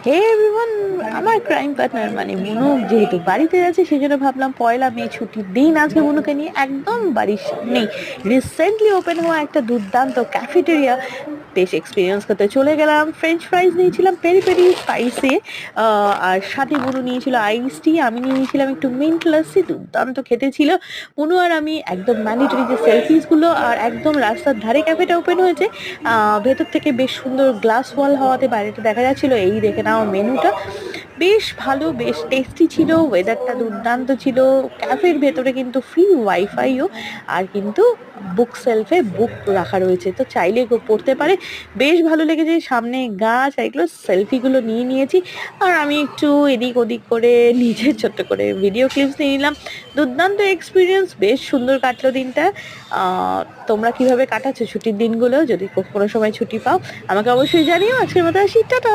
হে everyone, আমার crime partner মানে মনু যেহেতু বাড়িতে আছে সেজন্য ভাবলাম পয়লা মে ছুটির দিন আজকে মনুকে নিয়ে একদম বাড়ির সামনেই রিসেন্টলি ওপেন হওয়া একটা দুর্দান্ত ক্যাফেটেরিয়া বেশ এক্সপিরিয়েন্স করতে চলে গেলাম। ফ্রেঞ্চ ফ্রাইজ নিয়েছিলাম পেরি পেরি স্পাইসে, আর সাথে মনু নিয়েছিল আইস টি, আমি নিয়েছিলাম একটু মিন্ট লাসি। দুর্দান্ত খেতে ছিল। মনু আর আমি একদম ম্যান্ডেটরি যে সেলফিস গুলো, আর একদম রাস্তার ধারে ক্যাফেটা ওপেন হয়েছে, ভেতর থেকে বেশ সুন্দর গ্লাস ওয়াল হওয়াতে বাইরেটা দেখা যাচ্ছিল। এই দেখে নাও মেনুটা বেশ ভালো, বেশ টেস্টি ছিল, ওয়েদারটা দুর্দান্ত ছিল। ক্যাফের ভেতরে কিন্তু ফ্রি ওয়াইফাইও, আর কিন্তু বুক সেলফে বুক রাখা রয়েছে, তো চাইলে কেউ পড়তে পারে। বেশ ভালো লেগেছে, সামনে গাছ আর এগুলো সেলফিগুলো নিয়ে নিয়েছি, আর আমি একটু এদিক ওদিক করে নিজের ছোট্ট করে ভিডিও ক্লিপস নিয়ে নিলাম। দুর্দান্ত এক্সপিরিয়েন্স, বেশ সুন্দর কাটলো দিনটা। তোমরা কিভাবে কাটাচ্ছো ছুটির দিনগুলো? যদি কোনো সময় ছুটি পাও আমাকে অবশ্যই জানিও। আজকের মতো আসি, টাটা।